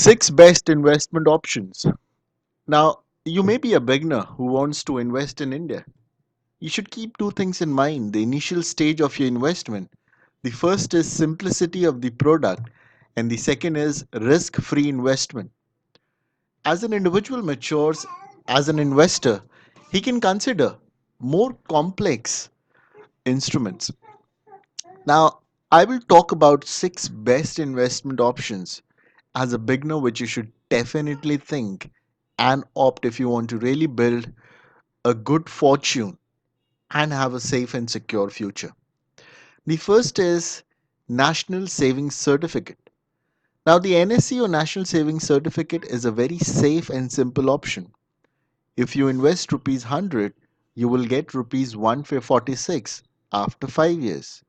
Six best investment options. Now, you may be a beginner who wants to invest in India. You should keep two things in mind the initial stage of your investment. The first is simplicity of the product, and the second is risk free investment. As an individual matures as an investor, he can consider more complex instruments. Now, I will talk about six best investment options as a beginner, which you should definitely think and opt if you want to really build a good fortune and have a safe and secure future. The first is National Savings Certificate. Now, the NSC or National Savings Certificate is a very safe and simple option. If you invest rupees 100, you will get rupees 146 after 5 years.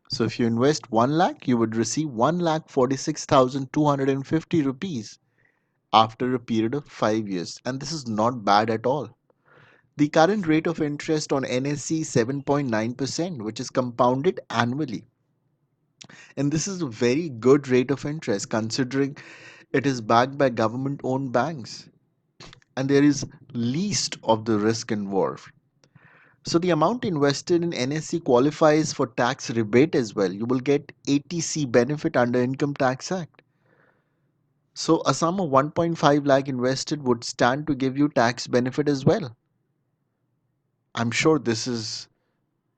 So if you invest 1 lakh, you would receive 1,46,250 rupees after a period of 5 years. And this is not bad at all. The current rate of interest on NSC is 7.9%, which is compounded annually. And this is a very good rate of interest considering it is backed by government owned banks and there is least of the risk involved. So the amount invested in NSC qualifies for tax rebate as well. You will get ATC benefit under Income Tax Act. So a sum of 1.5 lakh invested would stand to give you tax benefit as well. I'm sure this is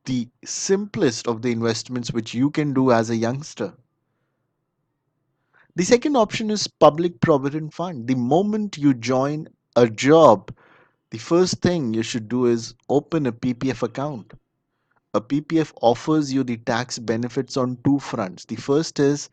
the simplest of the investments which you can do as a youngster. The second option is public provident fund. The moment you join a job, the first thing you should do is open a PPF account. A PPF offers you the tax benefits on two fronts. The first is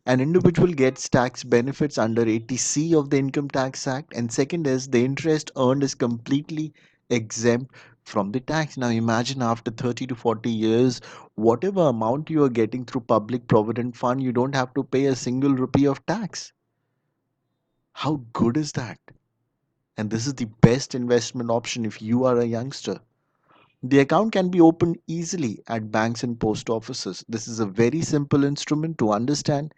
an individual gets tax benefits under 80C of the Income Tax Act, and second is the interest earned is completely exempt from the tax. Now imagine after 30 to 40 years, whatever amount you are getting through public provident fund, you don't have to pay a single rupee of tax. How good is that? And this is the best investment option if you are a youngster. The account can be opened easily at banks and post offices. This is a very simple instrument to understand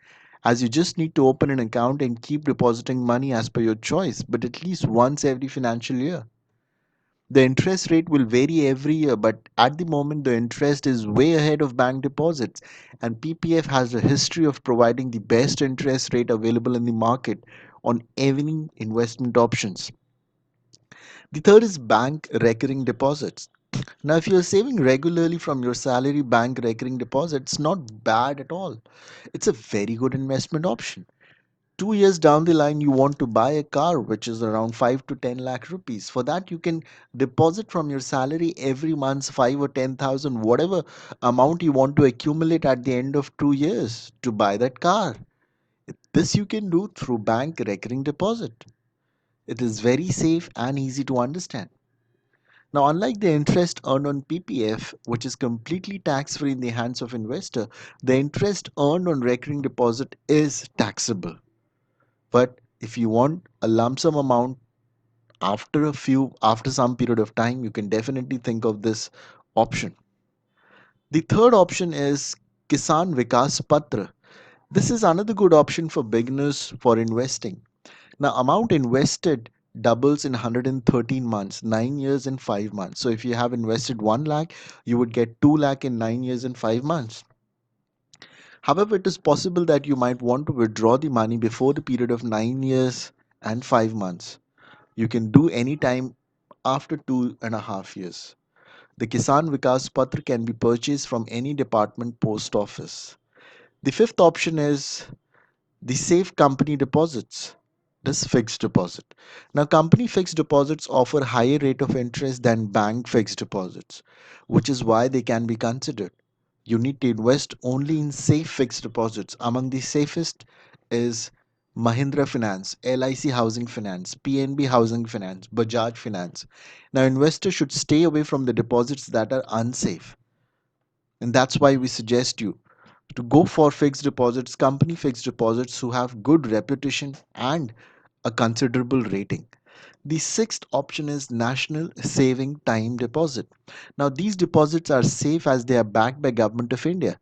as you just need to open an account and keep depositing money as per your choice, but at least once every financial year. The interest rate will vary every year, but at the moment, the interest is way ahead of bank deposits, and PPF has a history of providing the best interest rate available in the market on any investment options. The third is bank recurring deposits. Now, if you're saving regularly from your salary bank recurring deposit, it's not bad at all. It's a very good investment option. 2 years down the line, you want to buy a car which is around 5 to 10 lakh rupees. For that, you can deposit from your salary every month 5 or 10,000, whatever amount you want to accumulate at the end of 2 years to buy that car. This you can do through bank recurring deposit. It is very safe and easy to understand. Now, unlike the interest earned on PPF, which is completely tax free in the hands of investor, the interest earned on recurring deposit is taxable. But if you want a lump sum amount after some period of time, you can definitely think of this option. The third option is Kisan Vikas Patra. This is another good option for beginners for investing. Now, amount invested doubles in 113 months, 9 years and 5 months. So if you have invested 1 lakh, you would get 2 lakh in 9 years and 5 months. However, it is possible that you might want to withdraw the money before the period of 9 years and 5 months. You can do any time after 2.5 years. The Kisan Vikas Patra can be purchased from any department post office. The fifth option is the safe company deposits. This fixed deposit. Now, company fixed deposits offer higher rate of interest than bank fixed deposits, which is why they can be considered. You need to invest only in safe fixed deposits. Among the safest is Mahindra Finance, LIC Housing Finance, PNB Housing Finance, Bajaj Finance. Now, investors should stay away from the deposits that are unsafe. And that's why we suggest you to go for fixed deposits, company fixed deposits who have good reputation and a considerable rating. The sixth option is National Saving Time Deposit. Now these deposits are safe as they are backed by Government of India.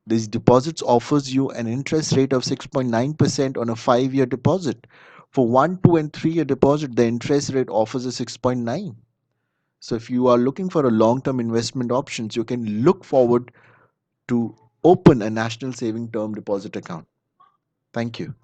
These deposits offers you an interest rate of 6.9% on a 5-year deposit. For 1, 2, and 3-year deposit, the interest rate offers a 6.9. So if you are looking for a long-term investment options, you can look forward to open a national saving term deposit account. Thank you.